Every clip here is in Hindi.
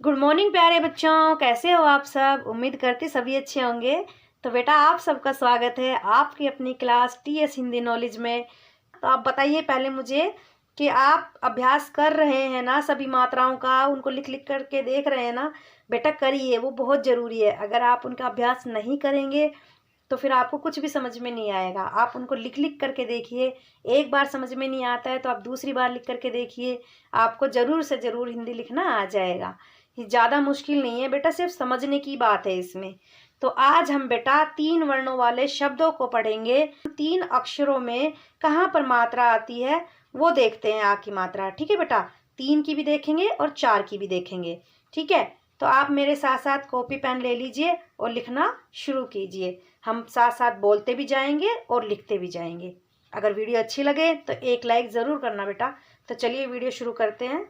गुड मॉर्निंग प्यारे बच्चों, कैसे हो आप सब। उम्मीद करती सभी अच्छे होंगे। तो बेटा आप सबका स्वागत है आपकी अपनी क्लास टीएस हिंदी नॉलेज में। तो आप बताइए पहले मुझे कि आप अभ्यास कर रहे हैं ना सभी मात्राओं का, उनको लिख लिख करके देख रहे हैं ना। बेटा करिए, वो बहुत ज़रूरी है। अगर आप उनका अभ्यास नहीं करेंगे तो फिर आपको कुछ भी समझ में नहीं आएगा। आप उनको लिख लिख करके देखिए। एक बार समझ में नहीं आता है तो आप दूसरी बार लिख करके देखिए, आपको ज़रूर से ज़रूर हिंदी लिखना आ जाएगा। ये ज़्यादा मुश्किल नहीं है बेटा, सिर्फ समझने की बात है इसमें। तो आज हम बेटा 3 वर्णों वाले शब्दों को पढ़ेंगे। 3 अक्षरों में कहाँ पर मात्रा आती है वो देखते हैं। आ की मात्रा, ठीक है बेटा। 3 की भी देखेंगे और 4 की भी देखेंगे, ठीक है। तो आप मेरे साथ साथ कॉपी पेन ले लीजिए और लिखना शुरू कीजिए। हम साथ साथ बोलते भी जाएंगे और लिखते भी जाएंगे। अगर वीडियो अच्छी लगे तो एक लाइक ज़रूर करना बेटा। तो चलिए वीडियो शुरू करते हैं।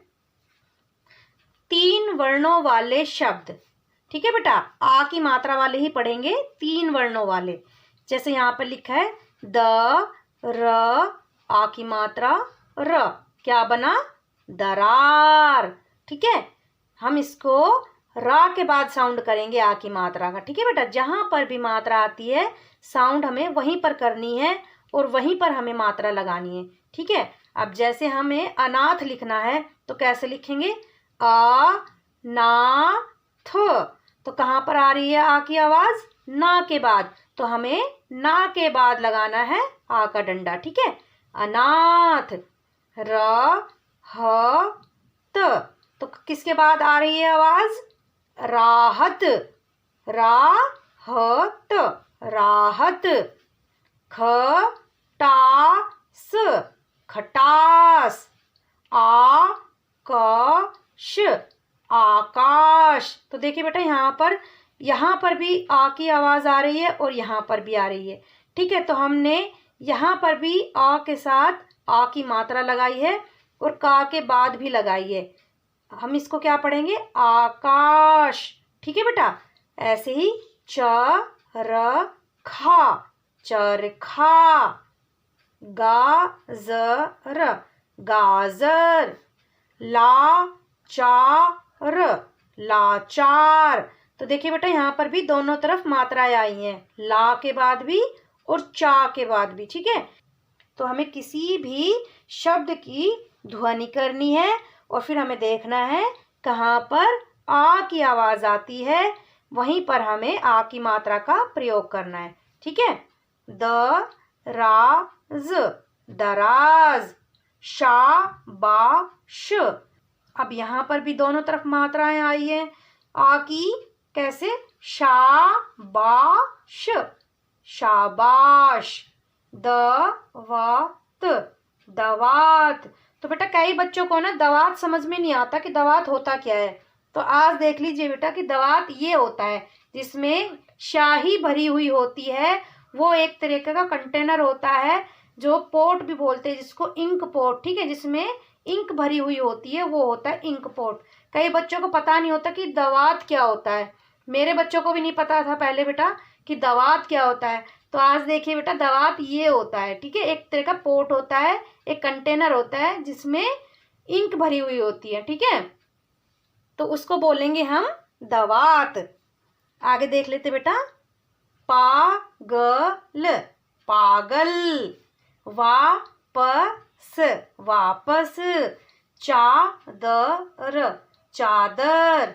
3 वर्णों वाले शब्द, ठीक है बेटा। आ की मात्रा वाले ही पढ़ेंगे, 3 वर्णों वाले। जैसे यहाँ पर लिखा है द, र, आ की मात्रा र, क्या बना? दरार, ठीक है। हम इसको रा के बाद साउंड करेंगे आ की मात्रा का, ठीक है बेटा। जहां पर भी मात्रा आती है साउंड हमें वहीं पर करनी है और वहीं पर हमें मात्रा लगानी है, ठीक है। अब जैसे हमें अनाथ लिखना है तो कैसे लिखेंगे? आ ना थ। तो कहाँ पर आ रही है आ की आवाज? ना के बाद। तो हमें ना के बाद लगाना है आ का डंडा, ठीक है। अनाथ। र ह त। तो किसके बाद आ रही है आवाज? राहत। राहत, राहत। खटास, खटास। आकाश, आकाश। तो देखिए बेटा यहाँ पर भी आ की आवाज आ रही है और यहाँ पर भी आ रही है, ठीक है। तो हमने यहाँ पर भी आ के साथ आ की मात्रा लगाई है और का के बाद भी लगाई है। हम इसको क्या पढ़ेंगे? आकाश, ठीक है बेटा। ऐसे ही चरखा, चरखा। गाजर, गाजर। लाचार, लाचार। तो देखिए बेटा यहाँ पर भी दोनों तरफ मात्राएं आई हैं, ला के बाद भी और चा के बाद भी, ठीक है। तो हमें किसी भी शब्द की ध्वनि करनी है और फिर हमें देखना है कहाँ पर आ की आवाज आती है, वहीं पर हमें आ की मात्रा का प्रयोग करना है, ठीक है। दराज, दराज। शाबाश। अब यहाँ पर भी दोनों तरफ मात्राएं आई हैं आ की। कैसे? शाबाश, शाबाश। दवात, दवात। तो बेटा कई बच्चों को ना दवात समझ में नहीं आता कि दवात होता क्या है। तो आज देख लीजिए बेटा कि दवात ये होता है जिसमें शाही भरी हुई होती है। वो एक तरीके का कंटेनर होता है जो पोट भी बोलते हैं, जिसको इंक पोट, ठीक है। जिसमें इंक भरी हुई होती है वो होता है इंक पोट। कई बच्चों को पता नहीं होता कि दवात क्या होता है। मेरे बच्चों को भी नहीं पता था पहले बेटा कि दवात क्या होता है। तो आज देखिए बेटा दवात ये होता है, ठीक है। एक तरह का पोट होता है, एक कंटेनर होता है जिसमें इंक भरी हुई होती है, ठीक है। तो उसको बोलेंगे हम दवात। आगे देख लेते बेटा। पागल, पागल। वापस, वापस। चादर, चादर।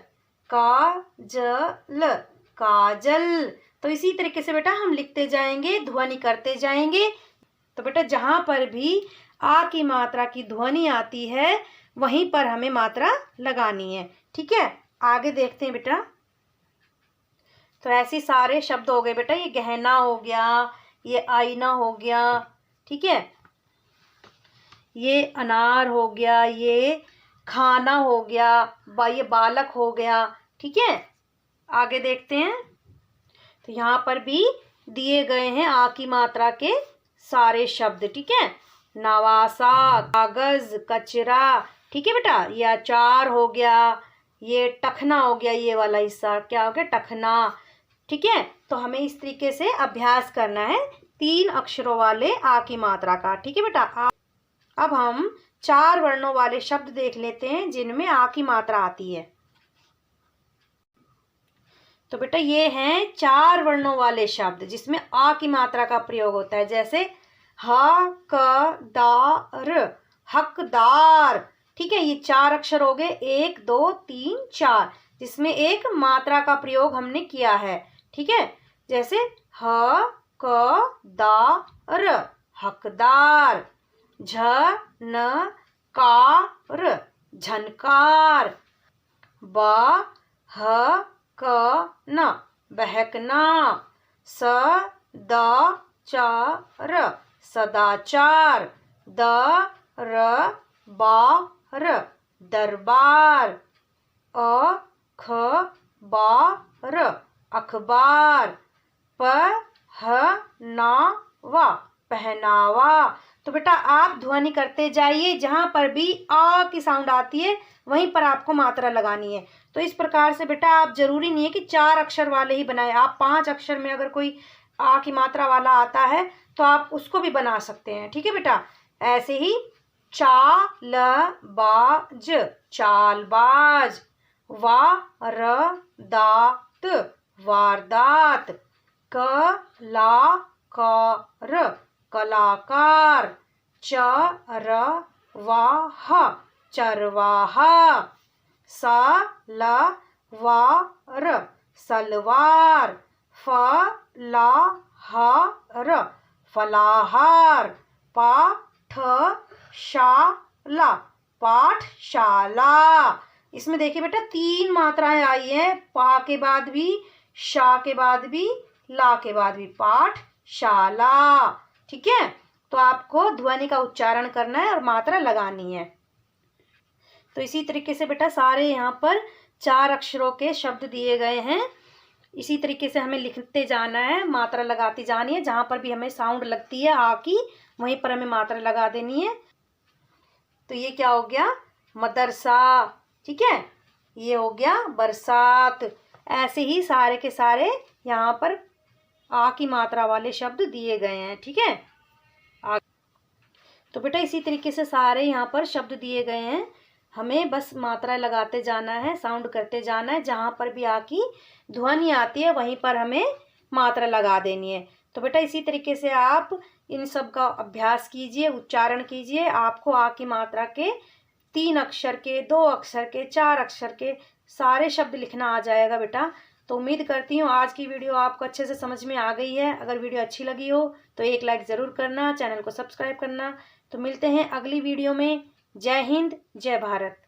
काजल, काजल। तो इसी तरीके से बेटा हम लिखते जाएंगे, ध्वनि करते जाएंगे। तो बेटा जहां पर भी आ की मात्रा की ध्वनि आती है वहीं पर हमें मात्रा लगानी है, ठीक है। आगे देखते हैं बेटा। तो ऐसे सारे शब्द हो गए बेटा। ये गहना हो गया, ये आईना हो गया, ठीक है। ये अनार हो गया, ये खाना हो गया, ये बालक हो गया, ठीक है। आगे देखते हैं। तो यहाँ पर भी दिए गए हैं आ की मात्रा के सारे शब्द, ठीक है। नवासा, कागज, कचरा, ठीक है बेटा। ये अचार हो गया, ये टखना हो गया, ये वाला हिस्सा क्या हो गया? टखना, ठीक है। तो हमें इस तरीके से अभ्यास करना है 3 अक्षरों वाले आ की मात्रा का, ठीक है बेटा। अब हम 4 वर्णों वाले शब्द देख लेते हैं जिनमें आ की मात्रा आती है। तो बेटा ये हैं 4 वर्णों वाले शब्द जिसमें आ की मात्रा का प्रयोग होता है, जैसे हकदार, हकदार। ठीक है, ये 4 अक्षर हो गए, 1 2 3 4, जिसमें एक मात्रा का प्रयोग हमने किया है। ठीक है, जैसे हकदार, हकदार। झनकार, झनकार। बहकना, बहकना। सदाचार, सदाचार। दरबार, दरबार। अखबार, अखबार। पहनावा, पहनावा। तो बेटा आप ध्वनि करते जाइए, जहां पर भी आ की साउंड आती है वहीं पर आपको मात्रा लगानी है। तो इस प्रकार से बेटा आप जरूरी नहीं है कि 4 अक्षर वाले ही बनाए, आप 5 अक्षर में अगर कोई आ की मात्रा वाला आता है तो आप उसको भी बना सकते हैं। ठीक है बेटा, ऐसे ही चालबाज, चालबाज। वारदात, वारदात। कलाकार, कलाकार। चरवाह, चरवाहा। सलवार, सलवार। फलाहार, फलाहार। पाठशाला, पाठशाला। इसमें देखिए बेटा 3 मात्राएं आई हैं, पा के बाद भी, शा के बाद भी, ला के बाद भी, पाठशाला। ठीक है, तो आपको ध्वनि का उच्चारण करना है और मात्रा लगानी है। तो इसी तरीके से बेटा सारे यहाँ पर 4 अक्षरों के शब्द दिए गए हैं, इसी तरीके से हमें लिखते जाना है, मात्रा लगाती जानी है। जहाँ पर भी हमें साउंड लगती है आ की, वहीं पर हमें मात्रा लगा देनी है। तो ये क्या हो गया, मदरसा। ठीक है, ये हो गया बरसात। ऐसे ही सारे के सारे यहाँ पर आ की मात्रा वाले शब्द दिए गए हैं। ठीक है, तो बेटा इसी तरीके से सारे यहाँ पर शब्द दिए गए हैं, हमें बस मात्रा लगाते जाना है, साउंड करते जाना है। जहाँ पर भी आ की ध्वनि आती है वहीं पर हमें मात्रा लगा देनी है। तो बेटा इसी तरीके से आप इन सब का अभ्यास कीजिए, उच्चारण कीजिए। आपको आ की मात्रा के 3 अक्षर के, 2 अक्षर के, 4 अक्षर के सारे शब्द लिखना आ जाएगा बेटा। तो उम्मीद करती हूँ आज की वीडियो आपको अच्छे से समझ में आ गई है। अगर वीडियो अच्छी लगी हो तो एक लाइक ज़रूर करना, चैनल को सब्सक्राइब करना। तो मिलते हैं अगली वीडियो में। जय हिंद, जय भारत।